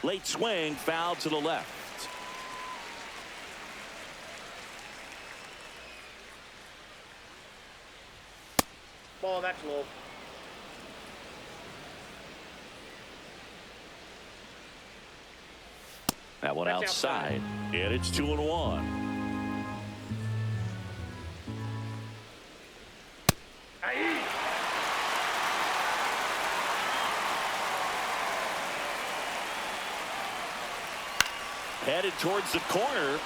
Late swing, foul to the left. Ball, that's low. That one That's outside, and it's 2-1. Headed towards the corner,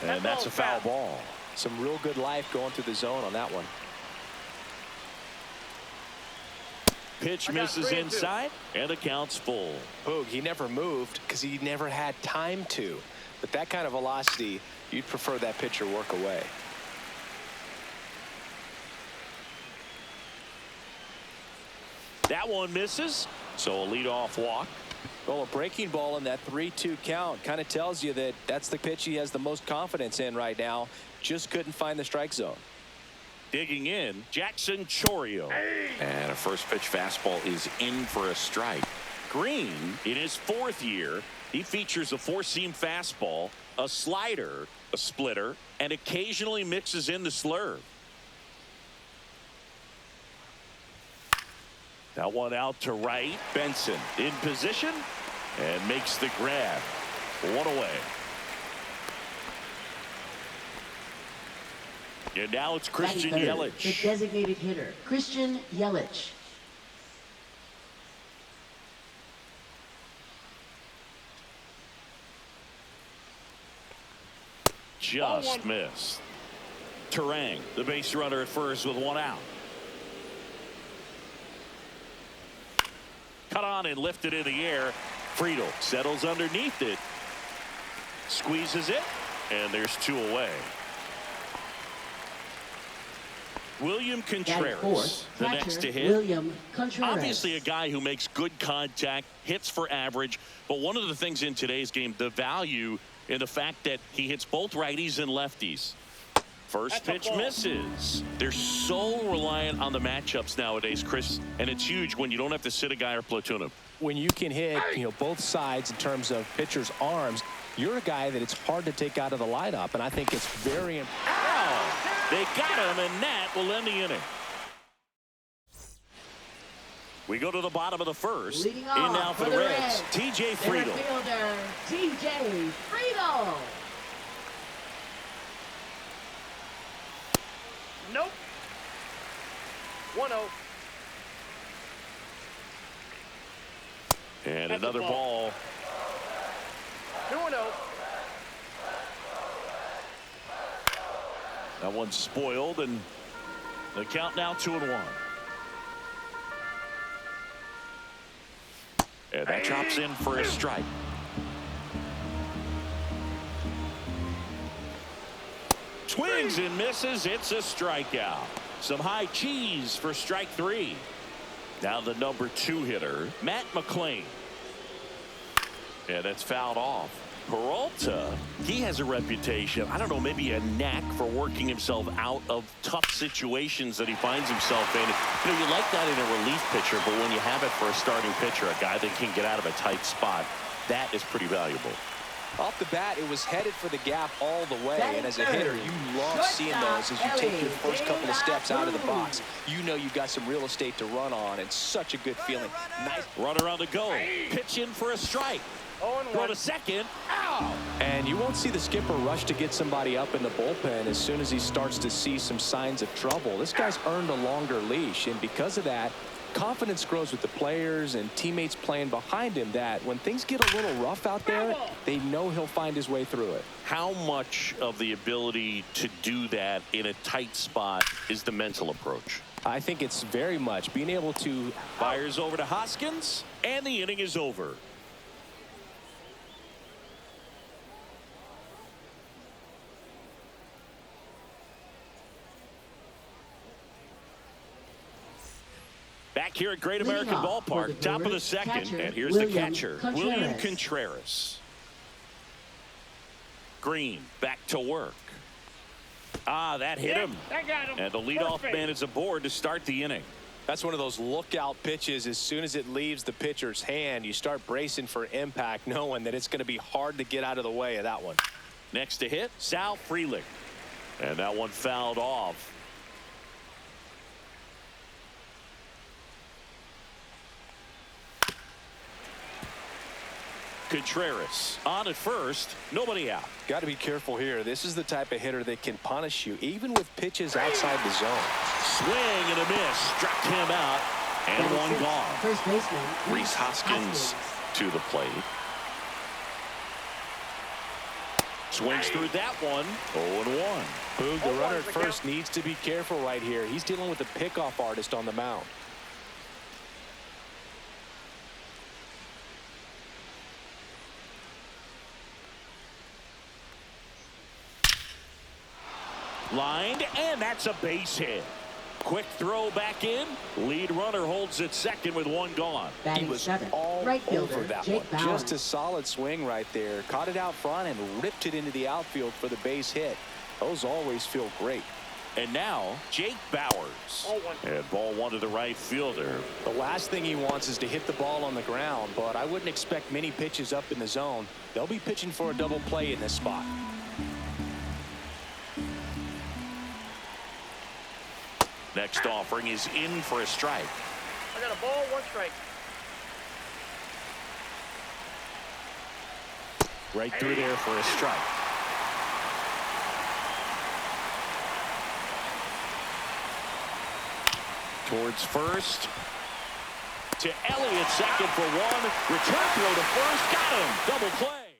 and that's a foul ball. Some real good life going through the zone on that one. Pitch misses inside, and the count's full. Boog, he never moved because he never had time to. But that kind of velocity, you'd prefer that pitcher work away. That one misses, so a leadoff walk. Well, a breaking ball in that 3-2 count kind of tells you that that's the pitch he has the most confidence in right now. Just couldn't find the strike zone. Digging in, Jackson Chourio. And a first pitch fastball is in for a strike. Green, in his 4th year, he features a 4-seam fastball, a slider, a splitter, and occasionally mixes in the slurve. That one out to right. Benson in position and makes the grab. 1 away. And now it's Christian Yelich. The designated hitter, Christian Yelich. Just missed. Terang, the base runner at first with 1 out. Cut on and lifted in the air. Friedel settles underneath it. Squeezes it. And there's 2 away. William Contreras, the next to hit. William Contreras. Obviously a guy who makes good contact, hits for average. But one of the things in today's game, the value in the fact that he hits both righties and lefties. First pitch misses. They're so reliant on the matchups nowadays, Chris, and it's huge when you don't have to sit a guy or platoon him. When you can hit, both sides in terms of pitchers' arms, you're a guy that it's hard to take out of the lineup, and I think it's very important. Oh, they got him, and that will end the inning. We go to the bottom of the first. Leading in off now for the Reds, TJ Friedel. Fielder, TJ Friedel. Nope. 1-0. And another ball. 2-0. That one's spoiled, and the count now 2-1. And that drops in for a strike. Swings and misses. It's a strikeout. Some high cheese for strike 3. Now the number 2 hitter, Matt McClain. And that's fouled off. Peralta, he has a reputation, I don't know, maybe a knack for working himself out of tough situations that he finds himself in. You like that in a relief pitcher, but when you have it for a starting pitcher, a guy that can get out of a tight spot, that is pretty valuable. Off the bat, it was headed for the gap all the way, and as a hitter, you love seeing those as you take your first couple of steps out of the box. You know you've got some real estate to run on, and such a good feeling. Nice runner on the go. Pitch in for a strike. Throw to second. Ow! And you won't see the skipper rush to get somebody up in the bullpen as soon as he starts to see some signs of trouble. This guy's earned a longer leash, and because of that, confidence grows with the players and teammates playing behind him, that when things get a little rough out there, they know he'll find his way through it. How much of the ability to do that in a tight spot is the mental approach? I think it's very much being able to. Fires over to Hoskins, and the inning is over. Back here at Great American Ballpark, top of the second, and here's the catcher, William Contreras. Green back to work. That hit him. I got him. And the leadoff man is aboard to start the inning. That's one of those lookout pitches. As soon as it leaves the pitcher's hand, you start bracing for impact, knowing that it's going to be hard to get out of the way of that one. Next to hit, Sal Frelick. And that one fouled off. Contreras on at first, nobody out. Got to be careful here. This is the type of hitter that can punish you, even with pitches outside the zone. Swing and a miss, struck him out, and one gone. First baseman Rhys Hoskins to the plate. Swings through that one. 0-1. Boog, the runner at first needs to be careful right here. He's dealing with a pickoff artist on the mound. Lined, and that's a base hit. Quick throw back in. Lead runner holds at second with one gone. He was all right over fielder, that Jake one. Bauers. Just a solid swing right there. Caught it out front and ripped it into the outfield for the base hit. Those always feel great. And now, Jake Bauers. And ball one to the right fielder. The last thing he wants is to hit the ball on the ground, but I wouldn't expect many pitches up in the zone. They'll be pitching for a double play in this spot. Next offering is in for a strike. I got a ball, one strike. Right through there for a strike. Towards first. To Elliott, second for one. Return throw to first. Got him. Double play.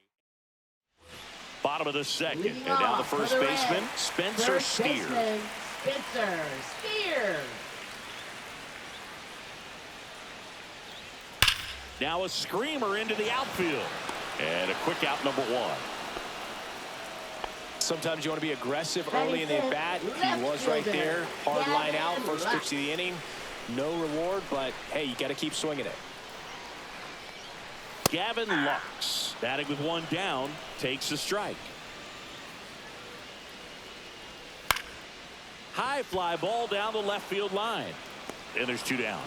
Bottom of the second. Leading And now the off for first the baseman, Reds, Spencer first Steer. baseman, Spencer Steer. Now a screamer into the outfield. And a quick out, number one. Sometimes you want to be aggressive early in the at-bat. He was right there. Hard line out. First pitch of the inning. No reward, but, hey, you got to keep swinging it. Gavin Lux, batting with one down, takes a strike. High fly ball down the left field line. And there's two down.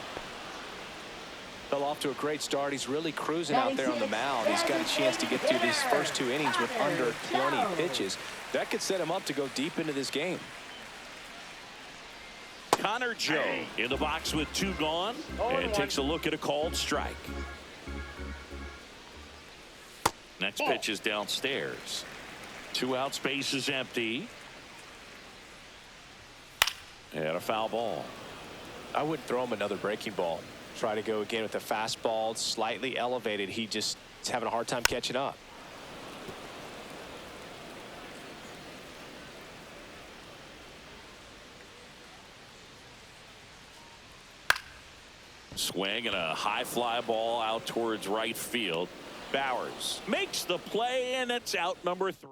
Fell off to a great start. He's really cruising out there on the mound. He's got a chance to get through these first two innings with under 20 pitches. That could set him up to go deep into this game. Connor Joe in the box with two gone and takes a look at a called strike. Next pitch is downstairs. 2 outs, base is empty. And a foul ball. I would throw him another breaking ball. Try to go again with a fastball, slightly elevated. He just is having a hard time catching up. Swing and a high fly ball out towards right field. Bauers makes the play, and it's out number 3.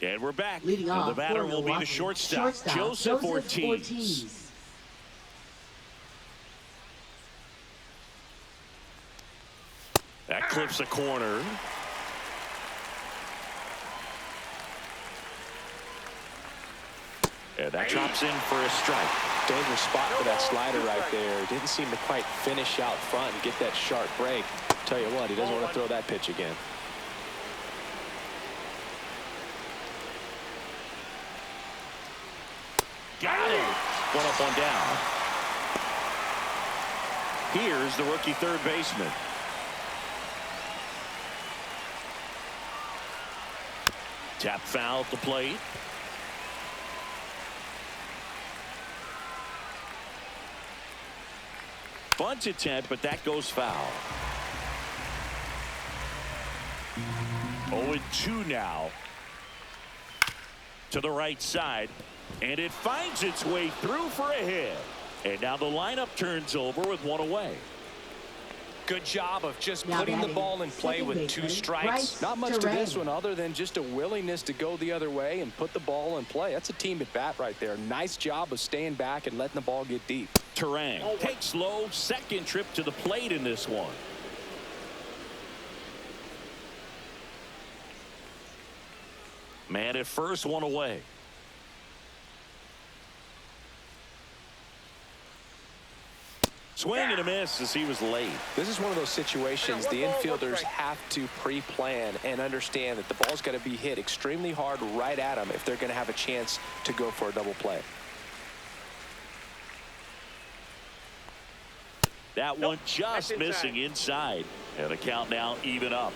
And we're back. Leading And off the batter for will be the Milwaukee, shortstop, Joseph Ortiz. Ortiz. That clips a corner. And that drops in for a strike. Dangerous spot for that slider right there. Didn't seem to quite finish out front and get that sharp break. Tell you what, he doesn't want to throw that pitch again. Got it. One up, one down. Here's the rookie third baseman. Tap foul at the plate. Bunt attempt, but that goes foul. 0-2 now. To the right side. And it finds its way through for a hit. And now the lineup turns over with one away. Good job of just Now putting the batting ball in play second with 2 baseman, strikes. Bryce Not much to this Terang. one other than just a willingness to go the other way and put the ball in play. That's a team at bat right there. Nice job of staying back and letting the ball get deep. Terang takes low, second trip to the plate in this one. Man at first, one away. Swing and a miss as he was late. This is one of those situations the infielders have to pre-plan and understand that the ball's got to be hit extremely hard right at them if they're going to have a chance to go for a double play. That one just missing inside. And the count now even up.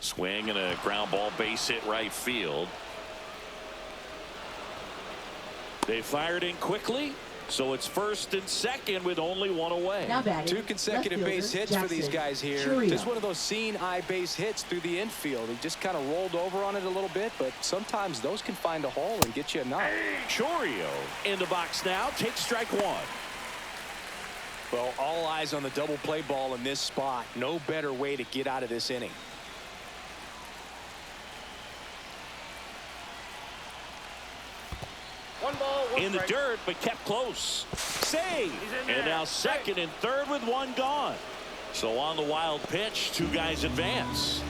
Swing and a ground ball base hit right field. They fired in quickly, so it's first and second with only one away. Now batting, 2 consecutive base hits for these guys here. Churio. Just one of those seeing eye base hits through the infield. He just kind of rolled over on it a little bit, but sometimes those can find a hole and get you a knock. Churio in the box now. Takes strike one. Well, all eyes on the double play ball in this spot. No better way to get out of this inning. One ball, one In the strike. dirt, but kept close. Save. And now second and third with one gone. So on the wild pitch, 2 guys advance.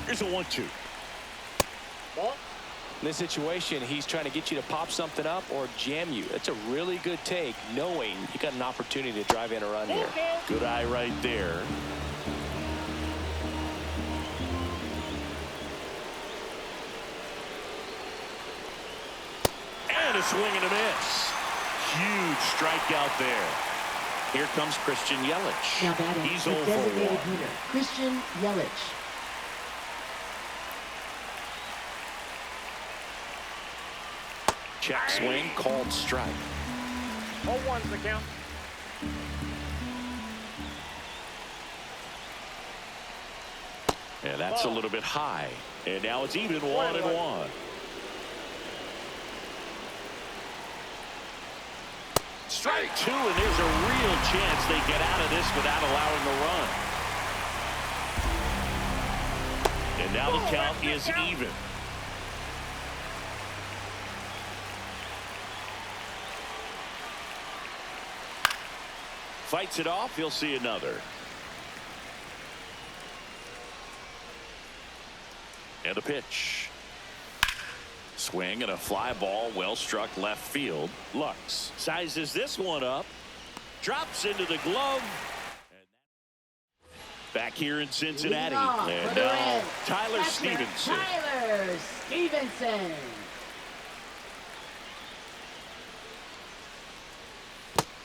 Here's a 1-2. Ball. In this situation, he's trying to get you to pop something up or jam you. That's a really good take, knowing you got an opportunity to drive in a run here. Good eye right there. And a swing and a miss. Huge strikeout there. Here comes Christian Yelich. Now batting, He's the 0 for designated 1. hitter, Christian Yelich. Check swing, called strike. 0-1's the count. And that's a little bit high. And now it's even 1-1. Strike 2, and there's a real chance they get out of this without allowing a run. And now the count is even. Fights it off. He'll see another. And a pitch. Swing and a fly ball, well struck left field. Lux sizes this one up. Drops into the glove. Back here in Cincinnati. And now Tyler Stevenson. Tyler Stevenson.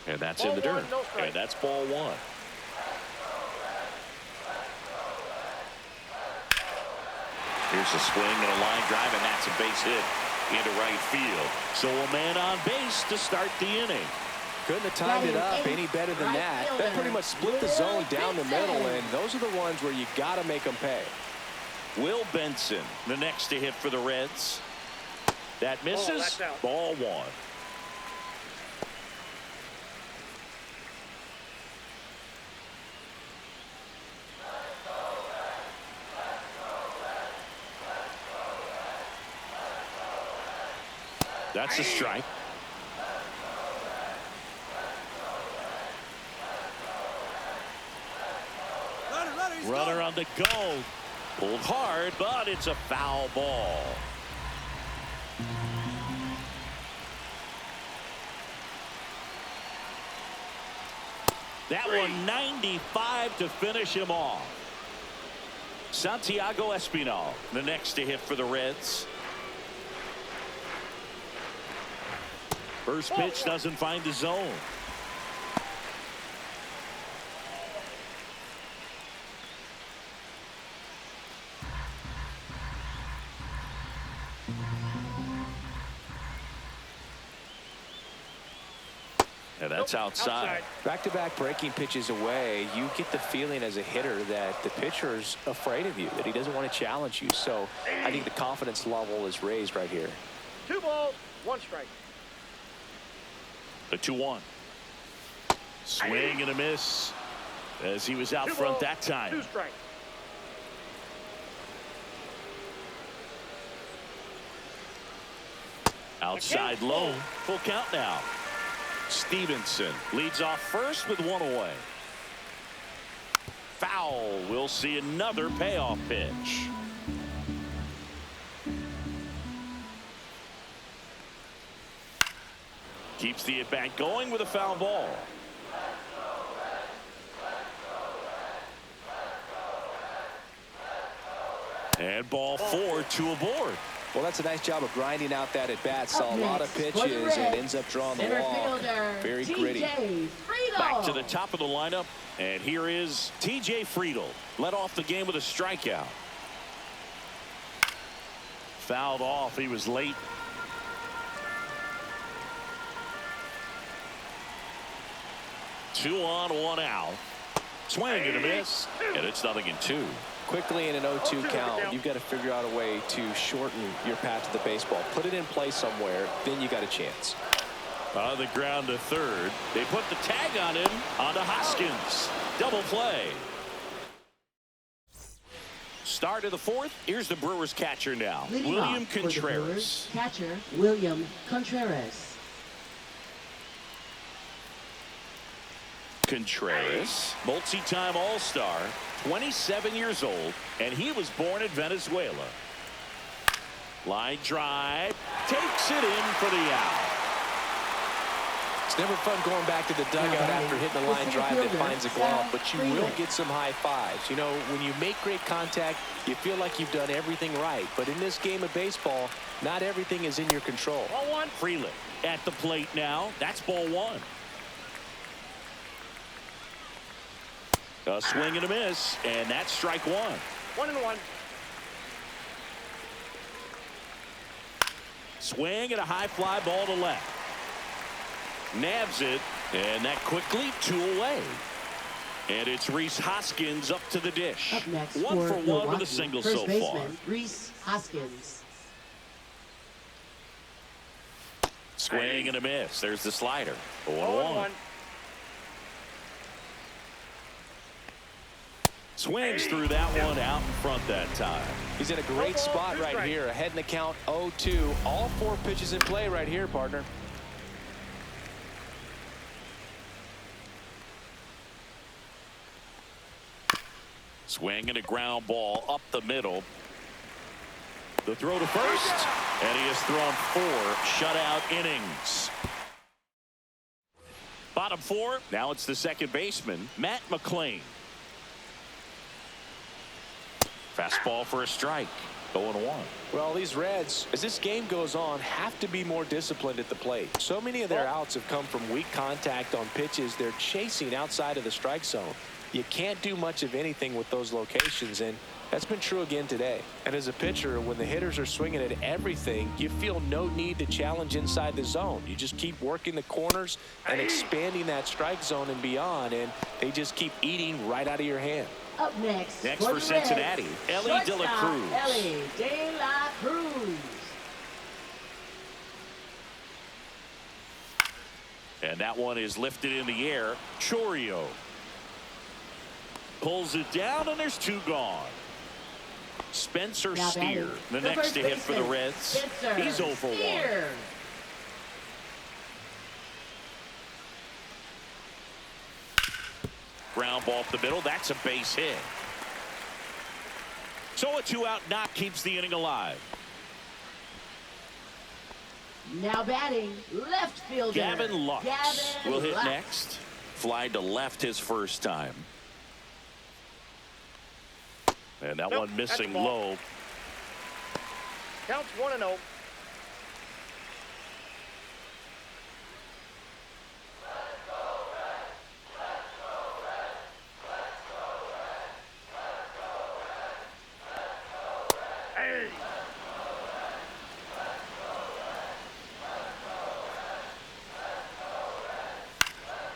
And that's in the dirt. And that's ball 1. Here's a swing and a line drive, and that's a base hit into right field. So a man on base to start the inning. Couldn't have timed it up any better than that. That pretty much split the zone down the middle, and those are the ones where you got to make them pay. Will Benson, the next to hit for the Reds. That misses. Ball 1. That's a strike. Runner on the go. Pulled hard, but it's a foul ball. That one 95 to finish him off. Santiago Espinal, the next to hit for the Reds. First pitch doesn't find the zone. And that's outside. Back-to-back breaking pitches away, you get the feeling as a hitter that the pitcher's afraid of you, that he doesn't want to challenge you. So I think the confidence level is raised right here. 2 balls, 1 strike. The 2-1. Swing and a miss as he was out front that time. 2 strikes. Outside low. Full count now. Stevenson leads off first with one away. Foul. We'll see another payoff pitch. Keeps the at-bat going with a foul ball. And ball 4, 2 aboard. Well, that's a nice job of grinding out that at-bat. Saw a lot of pitches and ends up drawing the walk. Very gritty. Back to the top of the lineup. And here is T.J. Friedl. Led off the game with a strikeout. Fouled off. He was late. Two on, one out. Swing and a miss. And it's 0-2. Quickly in an 0-2 count, you've got to figure out a way to shorten your path to the baseball. Put it in play somewhere, then you got a chance. On the ground to third. They put the tag on him. On to Hoskins. Double play. Start of the fourth. Here's the Brewers catcher now. William Contreras. Catcher William Contreras. Contreras, multi-time All-Star, 27 years old, and he was born in Venezuela. Line drive, takes it in for the out. It's never fun going back to the dugout after hitting a line drive that finds a glove, but you will get some high fives. You know, when you make great contact, you feel like you've done everything right. But in this game of baseball, not everything is in your control. Ball 1. Freeland at the plate now. That's ball 1. A swing and a miss, and that's strike 1. 1-1. Swing and a high fly ball to left. Nabs it, and that quickly 2 away. And it's Rhys Hoskins up to the dish. Up next, 1 for 1 with a single so far. Rhys Hoskins. Swing and a miss. There's the slider. 0-1. Swings through that one out in front that time. He's in a great spot right here. Ahead in the count 0-2. All 4 pitches in play right here, partner. Swing and a ground ball up the middle. The throw to first, and he has thrown 4 shutout innings. Bottom 4. Now it's the second baseman, Matt McClain. Fastball for a strike. 0-1. Well, these Reds, as this game goes on, have to be more disciplined at the plate. So many of their outs have come from weak contact on pitches they're chasing outside of the strike zone. You can't do much of anything with those locations, and that's been true again today. And as a pitcher, when the hitters are swinging at everything, you feel no need to challenge inside the zone. You just keep working the corners and expanding that strike zone and beyond, and they just keep eating right out of your hand. Up next for Cincinnati, Ellie De La Cruz. Ellie De La Cruz. And that one is lifted in the air. Chourio pulls it down, and there's 2 gone. Spencer Steer, the next to hit for the Reds. He's 0 for 1. Ground ball up the middle. That's a base hit. So a 2-out knock keeps the inning alive. Now batting, left fielder Gavin Lux will hit Lux. next. Fly to left his first time. And that one missing low. Counts 1-0.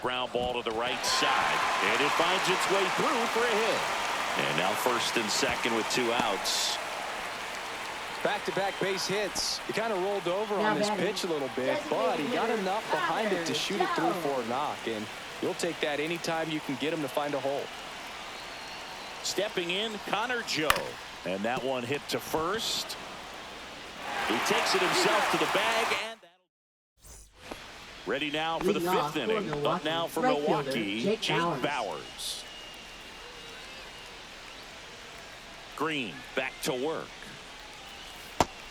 Ground ball to the right side, and it finds its way through for a hit. And now first and second with 2 outs. Back-to-back base hits. He kind of rolled over on this pitch a little bit, but he got enough behind it to shoot it through for a knock, and you'll take that anytime you can get him to find a hole. Stepping in, Connor Joe, and that one hit to first. He takes it himself to the bag, and Ready now for the Leading off fifth for inning. Up Milwaukee, now for right fielder, Milwaukee, Jake Jake Bauers. Bauers. Green back to work.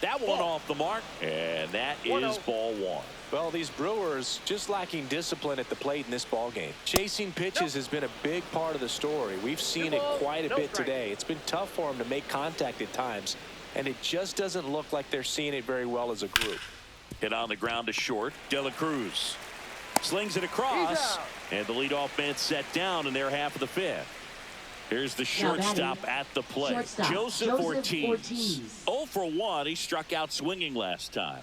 That one off the mark, and that is ball one. Well, these Brewers just lacking discipline at the plate in this ball game. Chasing pitches has been a big part of the story. We've seen it quite a bit today. It's been tough for them to make contact at times, and it just doesn't look like they're seeing it very well as a group. Hit on the ground to short. De La Cruz slings it across, and the leadoff man set down in their half of the fifth. Here's the shortstop at the plate. Joseph Ortiz. 0 for 1. He struck out swinging last time.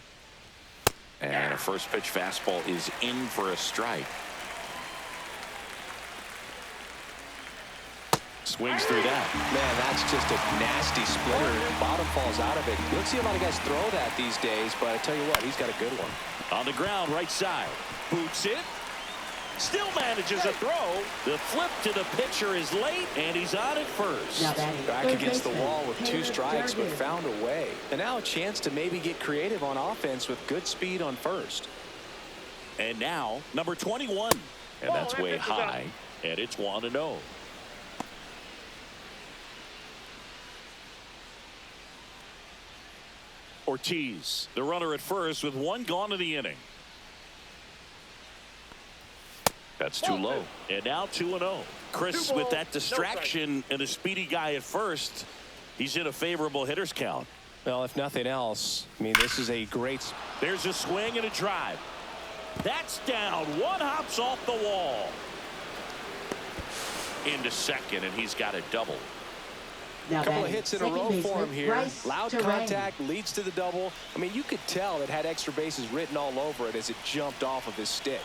And a first pitch fastball is in for a strike. Swings through that. Man, that's just a nasty splitter. Bottom falls out of it. You don't see a lot of guys throw that these days, but I tell you what, he's got a good one. On the ground, right side. Boots it. Still manages a throw. The flip to the pitcher is late, and he's on at first. Back against the wall with 2 strikes, but found a way. And now a chance to maybe get creative on offense with good speed on first. And now, number 21. And that's way high, and it's 1-0. Ortiz, the runner at first with 1 gone in the inning. That's too low. And now 2-0. Chris, with that distraction and a speedy guy at first, he's in a favorable hitter's count. Well, if nothing else, I mean, this is a great. There's a swing and a drive. That's down. 1 hops off the wall. Into second, and he's got a double. A couple of hits in a row for him here. Loud contact leads to the double. I mean, you could tell it had extra bases written all over it as it jumped off of his stick.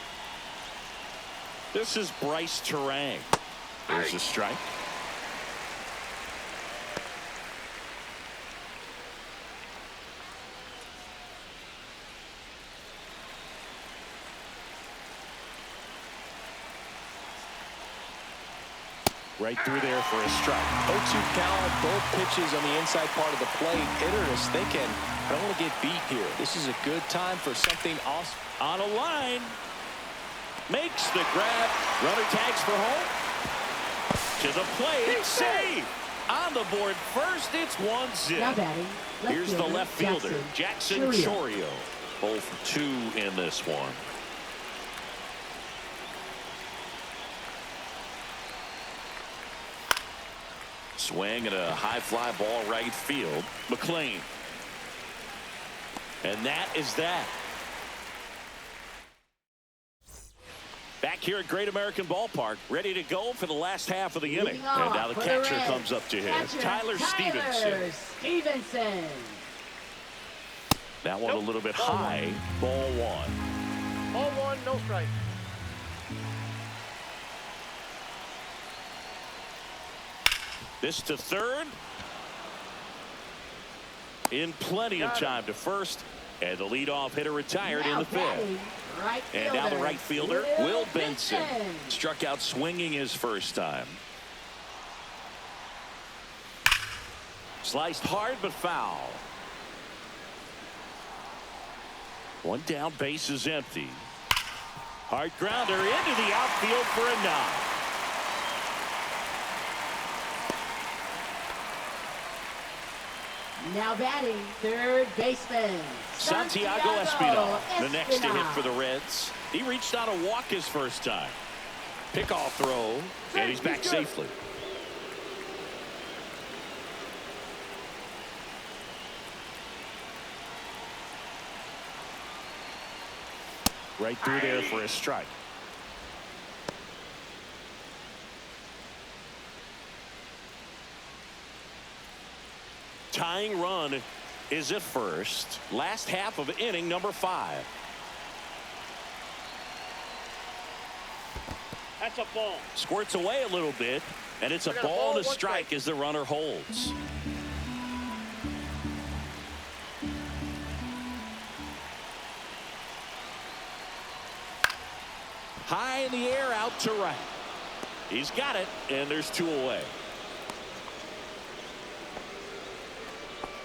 This is Bryce Terang. There's a strike. Right through there for a strike. 0-2 count, both pitches on the inside part of the plate. Hitter is thinking, I don't want to get beat here. This is a good time for something awesome. On a line. Makes the grab. Runner tags for home. To the plate. Save. On the board first. It's 1-0. Here's the left fielder, Jackson Chourio. 0 for 2 in this one. Swing and a high fly ball right field. McLean. And that is that. Back here at Great American Ballpark, ready to go for the last half of the inning. And now the catcher comes up to hit. Tyler Stevenson. That one a little bit high. Ball 1. Ball 1, no strike. This to third. In plenty of time to first. And the leadoff hitter retired in the fifth. And now the right fielder, Will Benson. Struck out swinging his first time. Sliced hard but foul. 1 down, base is empty. Hard grounder into the outfield for a knock. Now batting, third baseman, Santiago Espinal, the next to hit for the Reds. He reached out to walk his first time. Pickoff throw, and he's back safely. Right through there for a strike. Tying run is at first. Last half of inning number 5. That's a ball. Squirts away a little bit, and it's a ball and a strike as the runner holds. High in the air, out to right. He's got it, and there's 2 away.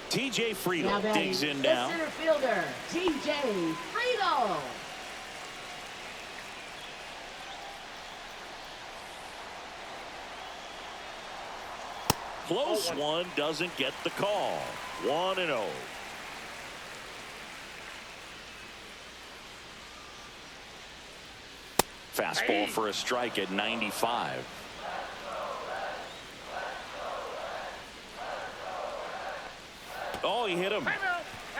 TJ Friedel digs in now. The center fielder, TJ Friedel. close one doesn't get the call. 1-0. Fastball for a strike at 95. Oh, he hit him.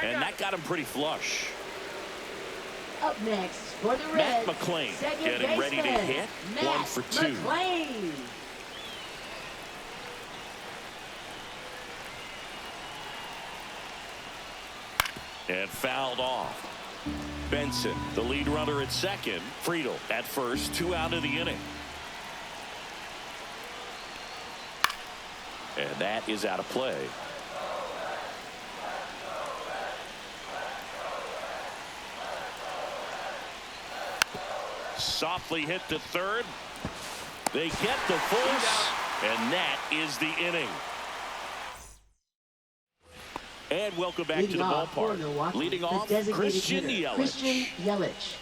And that got him pretty flush. Up next for the Matt Reds, McClain second getting ready to baseman, hit. Matt 1 for 2. McClain. And fouled off. Benson, the lead runner at second. Friedel at first. 2 out of the inning. And that is out of play. Softly hit to third. They get the force, and that is the inning. And welcome back to the ballpark. Leading off, Christian Yelich. Christian Yelich.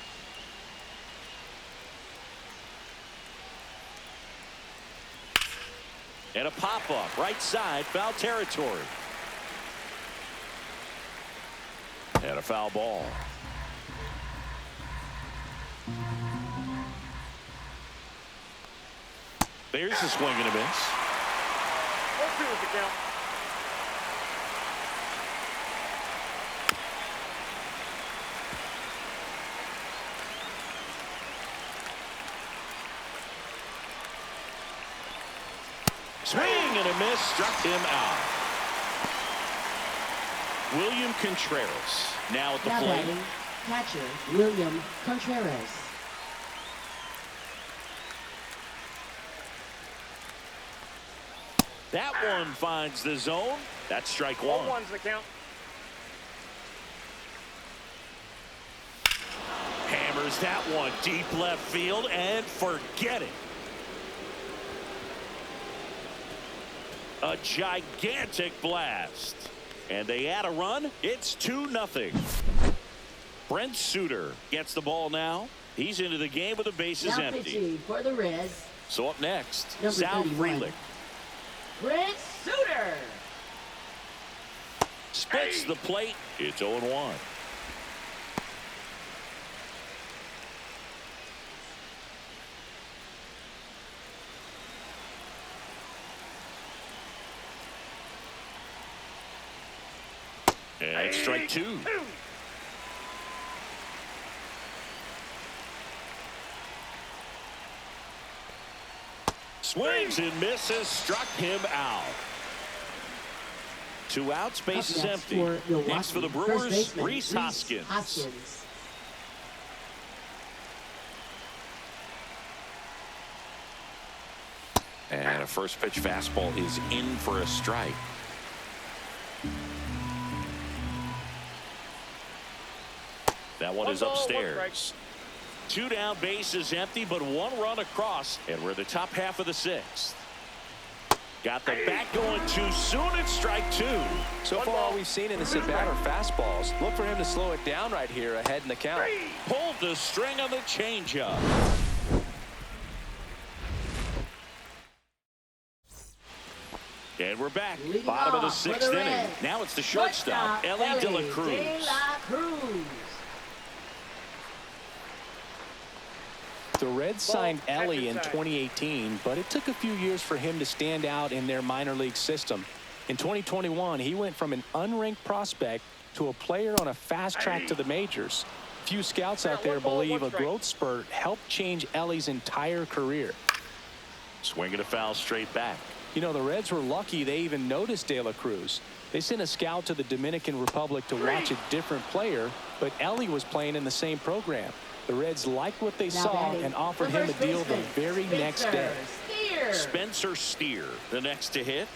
And a pop-up, right side, foul territory. And a foul ball. There's a swing and a miss. 0-2 is the count. Swing and a miss, struck him out. William Contreras now at the Now plate. batting, catcher William Contreras. That one finds the zone. That's strike one. 0-1's the count. Hammers that one deep left field and forget it. A gigantic blast. And they add a run. It's 2-0. Brent Suter gets the ball now. He's into the game with the bases Now empty. pitching for the Reds, So up next, Number Sal 31. Frelick Brent Suter. spits the plate. It's 0-1. And strike 2. Swings and misses, struck him out. 2 outs, bases Up empty. for Milwaukee, Next for the first Brewers, baseman, Rhys Hoskins. Hoskins. And a first pitch fastball is in for a strike. That one is 1 ball, 1 upstairs. 2 down, bases empty, but 1 run across, and we're the top half of the 6th. Got the bat going too soon. It's strike 2. So far, all we've seen in this at-bat are fastballs. Look for him to slow it down right here ahead in the count. Pulled the string on the changeup. And we're back. Leading Bottom of the off for 6th the inning. Reds. Now it's the shortstop, Ellie De La Cruz. De La Cruz. The Reds signed Ellie in 2018, but it took a few years for him to stand out in their minor league system. In 2021, he went from an unranked prospect to a player on a fast track to the majors. Few scouts out there believe a growth spurt helped change Ellie's entire career. Swinging a foul straight back. You know, the Reds were lucky they even noticed De La Cruz. They sent a scout to the Dominican Republic to watch a different player, but Ellie was playing in the same program. The Reds liked what they saw and offered him a deal the very next day. Spencer Steer, the next to hit.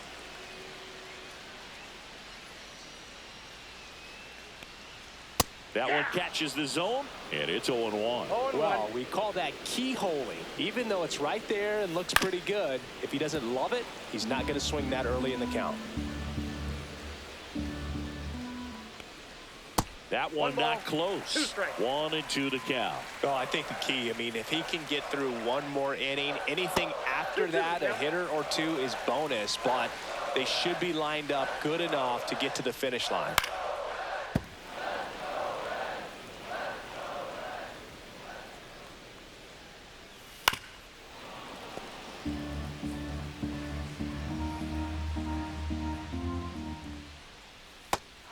That one catches the zone, and it's 0-1. Well, we call that keyholing. Even though it's right there and looks pretty good, if he doesn't love it, he's not going to swing that early in the count. That one not close. 1-2 to count. Well, I think the key, I mean, if he can get through one more inning, anything after that, a hitter or two is bonus. But They should be lined up good enough to get to the finish line.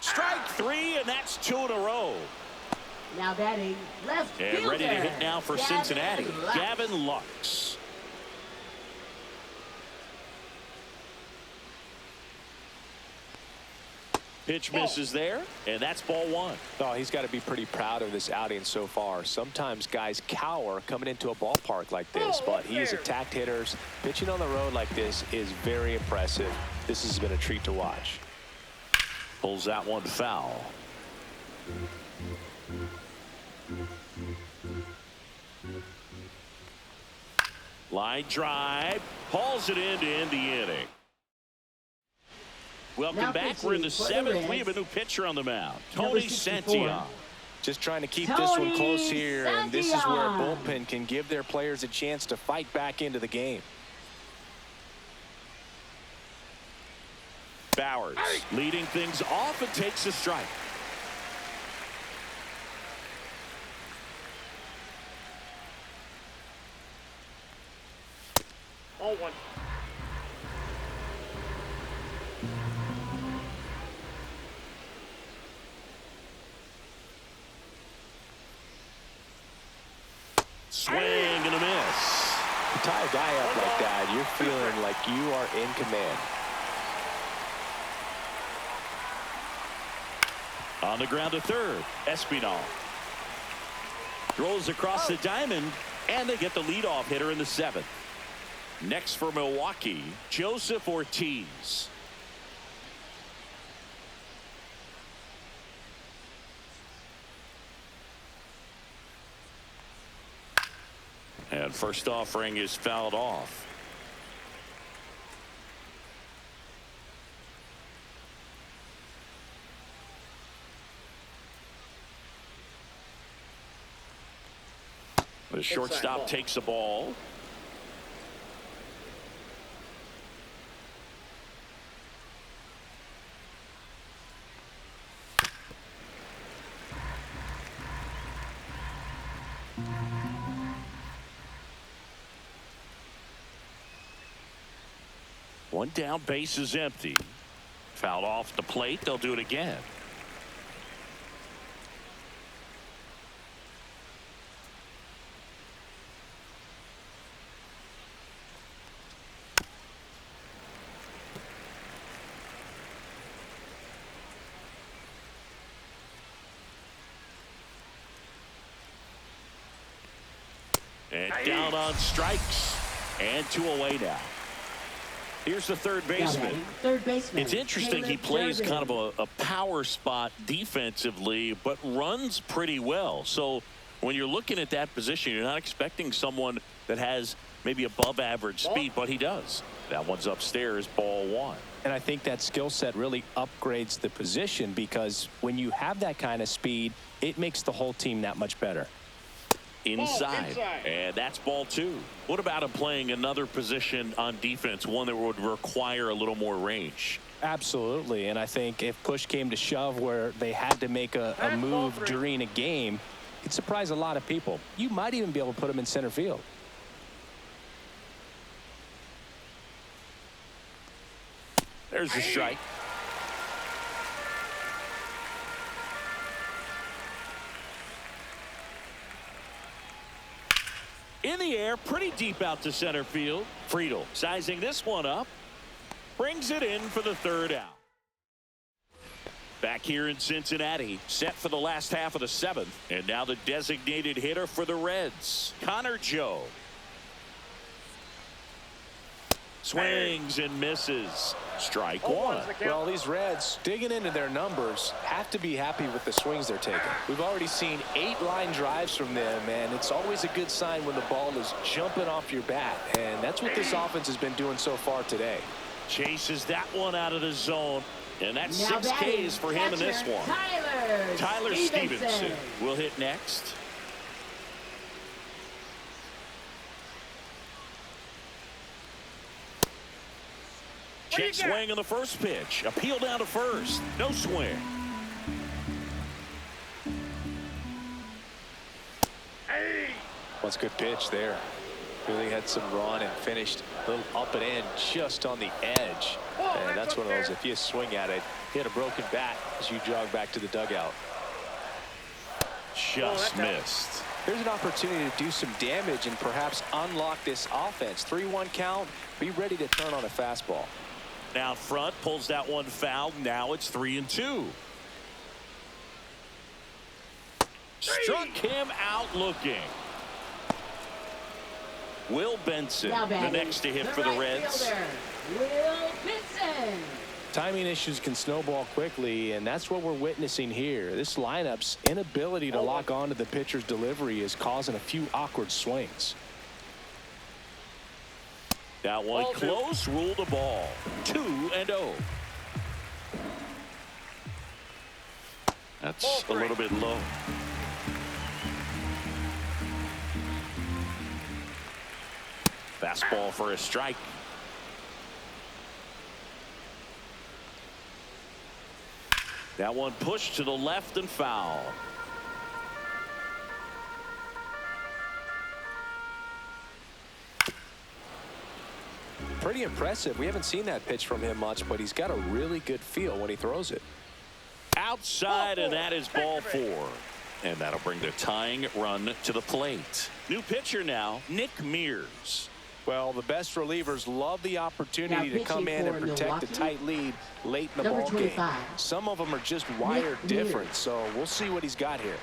Strike three, and that's 2 in a row. Now batting left fielder. And ready to hit now for Gavin Cincinnati. Lux. Gavin Lux. Pitch misses there, and that's ball one. Oh, he's got to be pretty proud of this outing so far. Sometimes guys cower coming into a ballpark like this, but he's attacked hitters. Pitching on the road like this is very impressive. This has been a treat to watch. Pulls that one foul. Line drive. Hauls it in to end the inning. Welcome Now back. We're in the pitching for the 7th. Reds. We have a new pitcher on the mound. Number Tony 64. Santillan. Just trying to keep this one close Tony here, and this is where a Santillan. bullpen can give their players a chance to fight back into the game. Bowers leading things off and takes a strike. All one. Swing and a miss. You tie a guy up like that, you're feeling like you are in command. On the ground to third. Espinal throws across the diamond, and they get the leadoff hitter in the 7th. Next for Milwaukee, Joseph Ortiz. And first offering is fouled off. The shortstop takes the ball. One down, base is empty. Fouled off the plate. They'll do it again. And down on strikes. And 2 away now. Here's the third Now baseman. batting third baseman. It's interesting. He Caleb plays Durbin. kind of a power spot defensively, but runs pretty well. So when you're looking at that position, you're not expecting someone that has maybe above average speed, but he does. That one's upstairs, ball one. And I think that skill set really upgrades the position, because when you have that kind of speed, it makes the whole team that much better. Inside. And that's ball two. What about him playing another position on defense, one that would require a little more range? Absolutely. And I think if push came to shove where they had to make a move during a game, it'd surprise a lot of people. You might even be able to put him in center field. There's the strike. In the air, pretty deep out to center field. Friedel sizing this one up. Brings it in for the third out. Back here in Cincinnati, set for the last half of the 7th. And now the designated hitter for the Reds, Connor Joe. Swings and misses. Strike one. Well, these Reds, digging into their numbers, have to be happy with the swings they're taking. We've already seen 8 line drives from them, and it's always a good sign when the ball is jumping off your bat. And that's what this offense has been doing so far today. Chases that one out of the zone. And that's Now 6 batting Ks for him in this catcher, one. Tyler Stevenson will hit next. Check swing on the first pitch. Appeal down to first. No swing. What's a good pitch there. Really had some run and finished a little up and in just on the edge. And that's one of those, if you swing at it, hit a broken bat as you jog back to the dugout. Just missed. Here's an opportunity to do some damage and perhaps unlock this offense. 3-1 count. Be ready to turn on a fastball. Now front, pulls that one foul. Now it's 3-2. Struck him out looking. Will Benson, the next to hit for the Reds. Fielder, Will Benson. Timing issues can snowball quickly, and that's what we're witnessing here. This lineup's inability to lock onto the pitcher's delivery is causing a few awkward swings. That one close, ruled a ball. 2-0. That's a little bit low. Fastball for a strike. That one pushed to the left and foul. Pretty impressive. We haven't seen that pitch from him much, but he's got a really good feel when he throws it. Outside, and that is ball 4. And that'll bring the tying run to the plate. New pitcher now, Nick Mears. Well, the best relievers love the opportunity to come in and protect a tight lead late in the ball game. Some of them are just wired different, so we'll see what he's got here.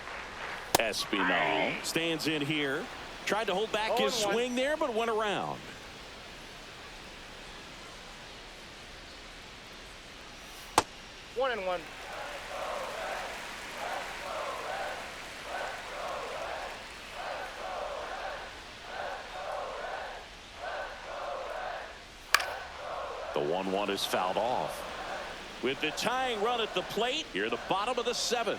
Espinal stands in here. Tried to hold back his swing there, but went around. One and one. The 1-1 is fouled off. With the tying run at the plate, here the bottom of the 7th.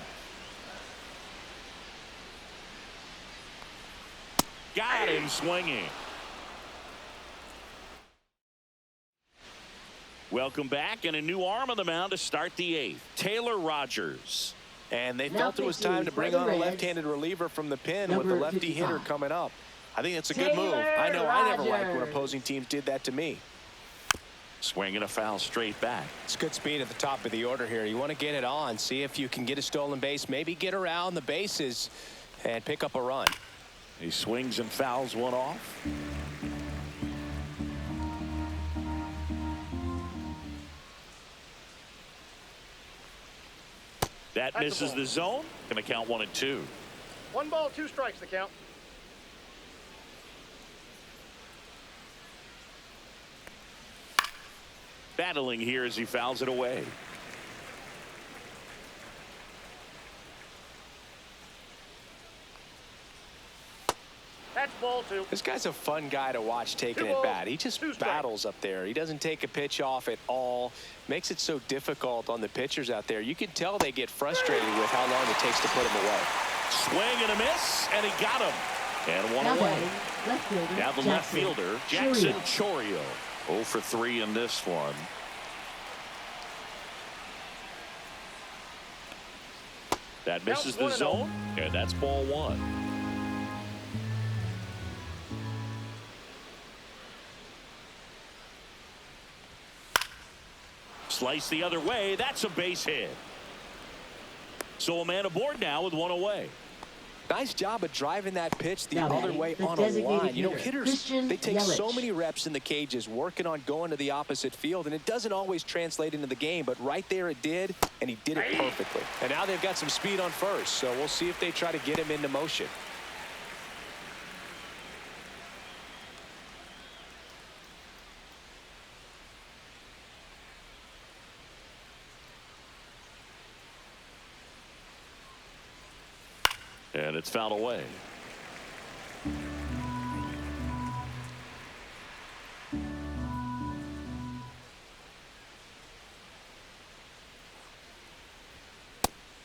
Got him swinging. Welcome back, and a new arm on the mound to start the 8th. Taylor Rogers. And they felt it was time to bring on a left-handed reliever from the pen with the lefty hitter coming up. I think that's a good move. I know I never liked when opposing teams did that to me. Swinging a foul straight back. It's good speed at the top of the order here. You want to get it on, see if you can get a stolen base, maybe get around the bases and pick up a run. He swings and fouls one off. That misses the zone. Going to count 1-2. 1 ball, 2 strikes the count. Battling here as he fouls it away. That's ball 2. This guy's a fun guy to watch taking it bat. He just battles up there. He doesn't take a pitch off at all. Makes it so difficult on the pitchers out there. You can tell they get frustrated with how long it takes to put him away. Swing and a miss, and he got him. And one away. Now the left fielder, Jackson Chourio. 0 for 3 in this one. That misses the zone, and that's ball 1. Slice the other way. That's a base hit. So a man aboard now with 1 away. Nice job of driving that pitch the other way on a line. You know, hitters, they take so many reps in the cages working on going to the opposite field, and it doesn't always translate into the game, but right there it did, and he did it perfectly. And now they've got some speed on first, so we'll see if they try to get him into motion. And it's fouled away.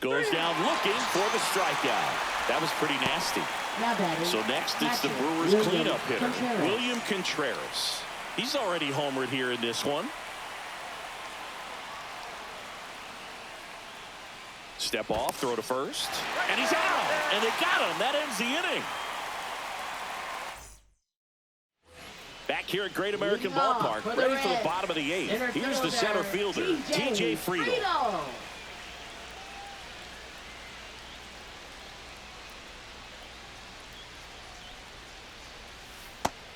Goes down looking for the strikeout. That was pretty nasty. So next it's the Brewers cleanup hitter, William Contreras. He's already homered here in this one. step off, throw to first, and he's out. And they got him. That ends the inning. Back here at Great American Ballpark, ready for the bottom of the 8th. Here's the center fielder, T.J. Friedel.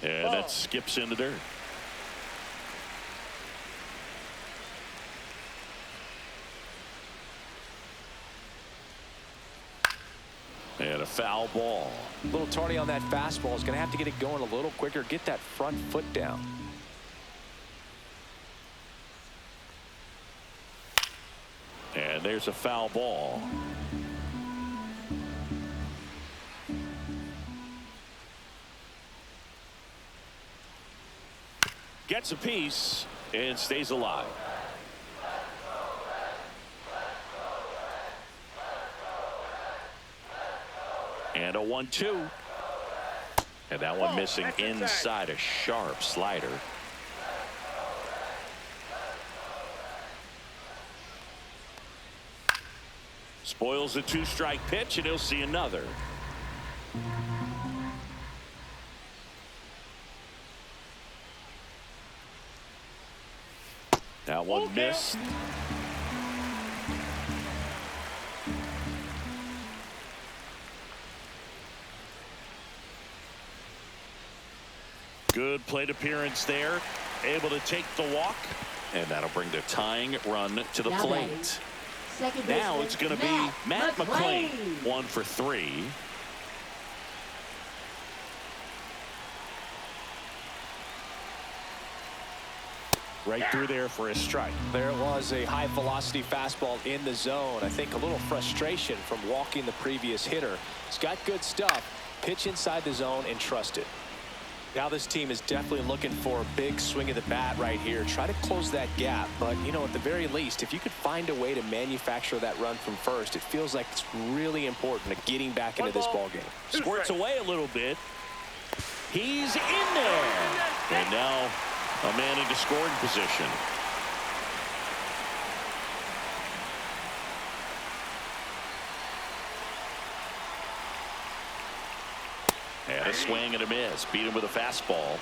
And that skips in the dirt. And a foul ball. A little tardy on that fastball. Is going to have to get it going a little quicker. Get that front foot down. And there's a foul ball. Gets a piece and stays alive. And a 1-2. And that one missing inside, a sharp slider. Spoils the 2-strike pitch, and he'll see another. That one missed. Good plate appearance there. Able to take the walk. And that'll bring the tying run to the plate. Now it's going to be Matt McClain. 1 for 3. Right through there for a strike. There was a high velocity fastball in the zone. I think a little frustration from walking the previous hitter. He's got good stuff. Pitch inside the zone and trust it. Now this team is definitely looking for a big swing of the bat right here. Try to close that gap. But, you know, at the very least, if you could find a way to manufacture that run from first, it feels like it's really important to getting back into this ball game. Squirts away a little bit. He's in there. And now a man into scoring position. And a swing and a miss. Beat him with a fastball.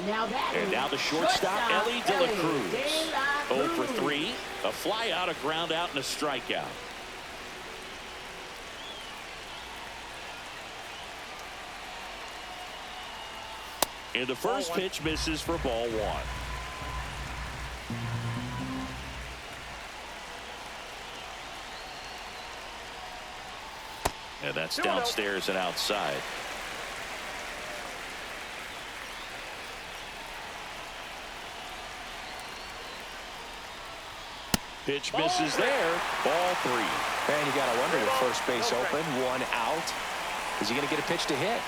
And now the shortstop, Ellie De La Cruz. 0 for 3. A fly out, a ground out, and a strikeout. And the first pitch misses for ball 1. And that's downstairs and outside. Pitch misses there. Ball 3. And you got to wonder, with first base open, 1 out. Is he going to get a pitch to hit?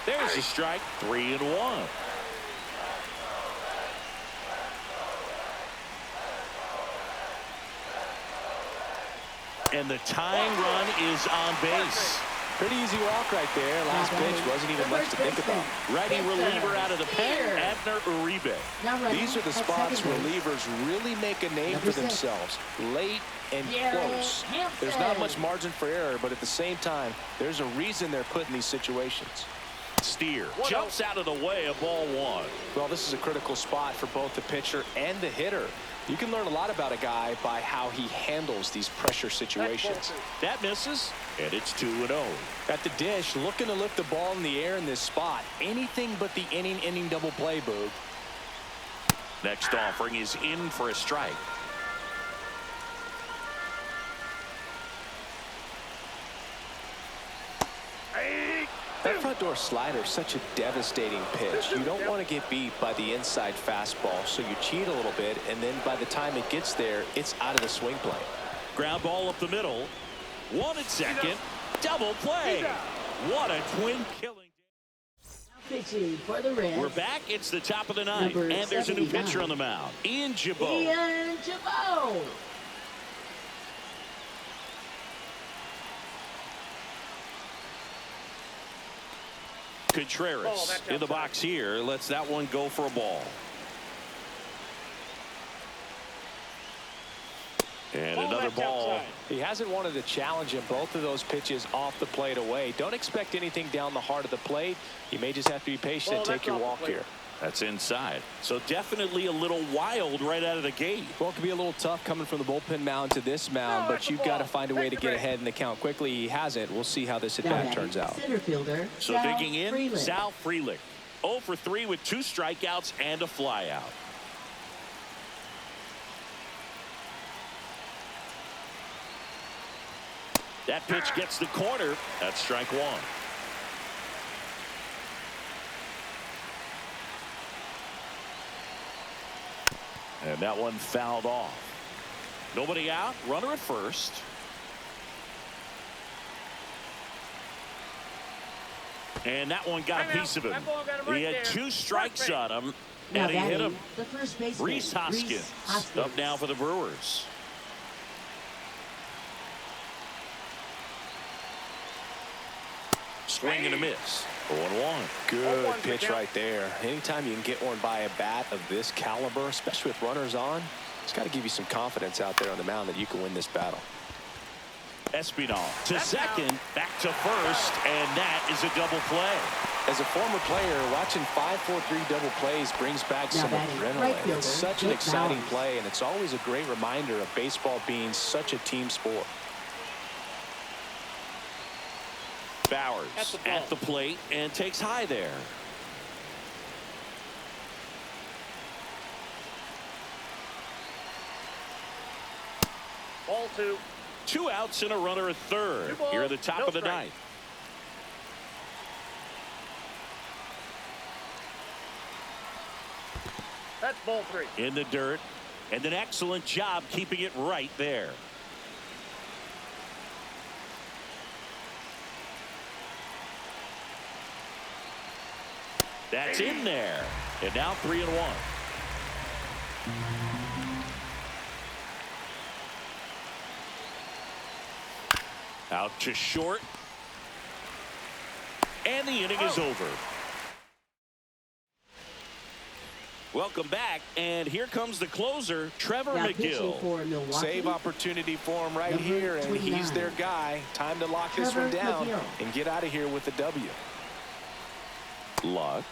There's a strike. 3-1. And the tying run is on base. Pretty easy walk right there. Last pitch wasn't even much to think about. Righty reliever out of the pen, Abner Uribe. These are the spots relievers really make a name for themselves. Late and close. There's not much margin for error, but at the same time, there's a reason they're put in these situations. Steer jumps out of the way of ball 1. Well, this is a critical spot for both the pitcher and the hitter. You can learn a lot about a guy by how he handles these pressure situations. That misses, and it's 2-0. At the dish, looking to lift the ball in the air in this spot. Anything but the inning double play, Boog. Next offering is in for a strike. That front door slider is such a devastating pitch. You don't want to get beat by the inside fastball, so you cheat a little bit, and then by the time it gets there, it's out of the swing plane. Ground ball up the middle. 1 at second. Double play. What a twin killing. Pitching for the Reds. We're back. It's the top of the 9th, and there's a new pitcher on the mound. Ian Jabot. Contreras in the box here. Lets that one go for a ball. And another ball. He hasn't wanted to challenge him. Both of those pitches off the plate away. Don't expect anything down the heart of the plate. You may just have to be patient and take your walk here. That's inside. So definitely a little wild right out of the gate. Well, it could be a little tough coming from the bullpen mound to this mound, but you've got to find a way to get ahead in the count quickly. He hasn't. We'll see how this at-bat turns out. Center fielder, So digging in, Sal Frelick. 0 for 3 with 2 strikeouts and a flyout. That pitch gets the corner. That's strike 1. And that one fouled off. Nobody out. Runner at first. And that one got a piece of him. He had 2 strikes on him. And he hit him. The first baseman, Rhys Hoskins up now for the Brewers. Swing and a miss. 0-1. Good pitch right there. Anytime you can get one by a bat of this caliber, especially with runners on, it's got to give you some confidence out there on the mound that you can win this battle. Espinal to second, back to first, and that is a double play. As a former player, watching 5-4-3 double plays brings back some adrenaline. It's such an exciting play, and it's always a great reminder of baseball being such a team sport. Bowers at the plate and takes high there. Ball 2. 2 outs and a runner at third. Here at the top of the ninth. That's ball 3. In the dirt, and an excellent job keeping it right there. That's in there. And now 3-1. Out to short. And the inning is over. Welcome back. And here comes the closer, Trevor McGill. Save opportunity for him right here. And he's their guy. Time to lock this one down and get out of here with the W. Lux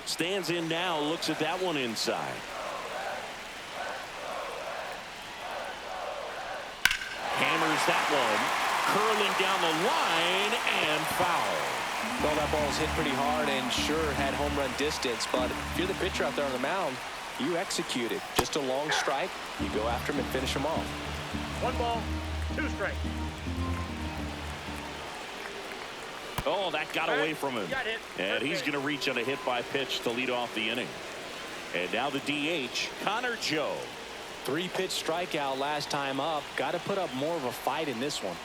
stands in now, looks at that one inside. Hammers that one, curling down the line and foul. Well, that ball's hit pretty hard and sure had home run distance, but if you're the pitcher out there on the mound, you execute it. Just a long strike, you go after him and finish him off. 1 ball, 2 strikes. Oh, that got away from him. And he's going to reach on a hit by pitch to lead off the inning. And now the DH, Connor Joe. 3-pitch strikeout last time up. Got to put up more of a fight in this one.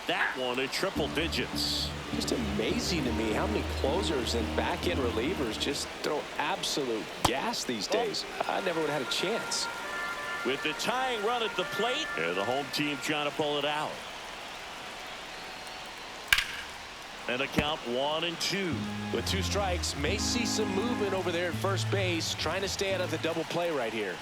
That one at triple digits. Just amazing to me how many closers and back-end relievers just throw absolute gas these days. I never would have had a chance. With the tying run at the plate, and the home team trying to pull it out. And a count 1-2. With 2 strikes, may see some movement over there at first base, trying to stay out of the double play right here.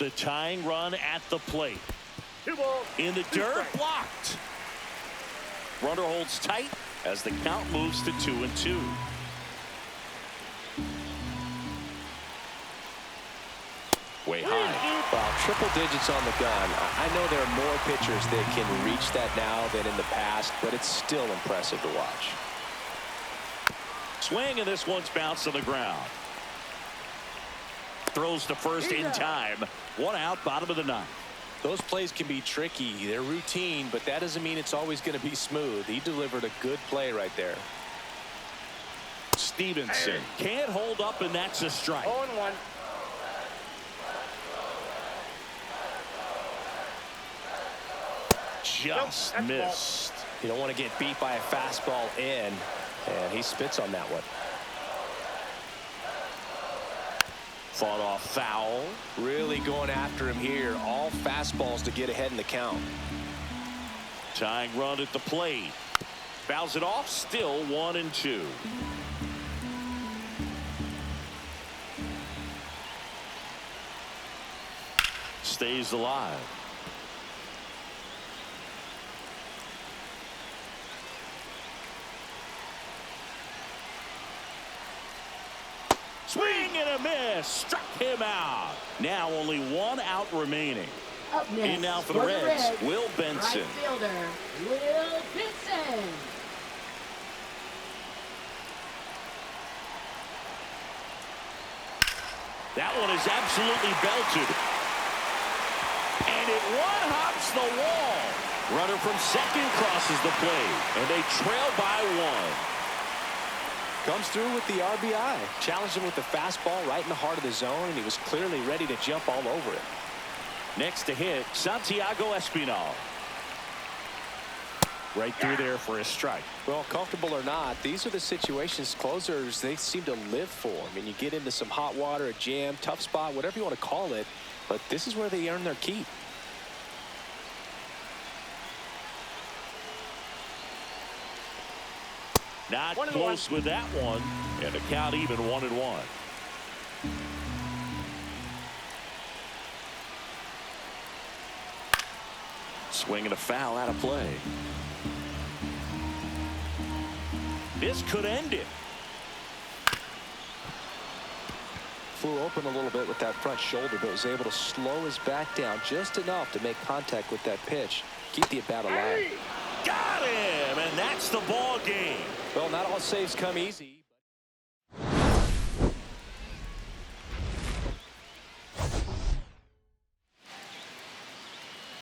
The tying run at the plate. 2 balls. In the dirt, blocked. Runner holds tight as the count moves to 2-2. Way high. Well, triple digits on the gun. I know there are more pitchers that can reach that now than in the past, but it's still impressive to watch. Swing, and this one's bounced to the ground. Throws to first in time. 1 out, bottom of the 9th. Those plays can be tricky. They're routine, but that doesn't mean it's always going to be smooth. He delivered a good play right there. Stevenson can't hold up, and that's a strike. 0-1. Just missed. You don't want to get beat by a fastball in, and he spits on that one. Fought off foul. Really going after him here. All fastballs to get ahead in the count. Tying run at the plate. Fouls it off. Still 1-2. stays alive. Swing and a miss. Struck him out. Now only one out remaining. Up next, In now for the Reds, Will Benson. Right fielder, Will Benson. That one is absolutely belted. And it one-hops the wall. Runner from second crosses the plate. And they trail by one. Comes through with the RBI. Challenged him with the fastball right in the heart of the zone, and he was clearly ready to jump all over it. Next to hit, Santiago Espinal. Right through there for a strike. Well, comfortable or not, these are the situations closers they seem to live for. I mean, you get into some hot water, a jam, tough spot, whatever you want to call it, but this is where they earn their keep. Not close with that one, and the count even 1-1. Swinging a foul out of play. This could end it. Flew open a little bit with that front shoulder, but was able to slow his back down just enough to make contact with that pitch. Keep the at-bat alive. Got him, and that's the ball game. Well, not all saves come easy.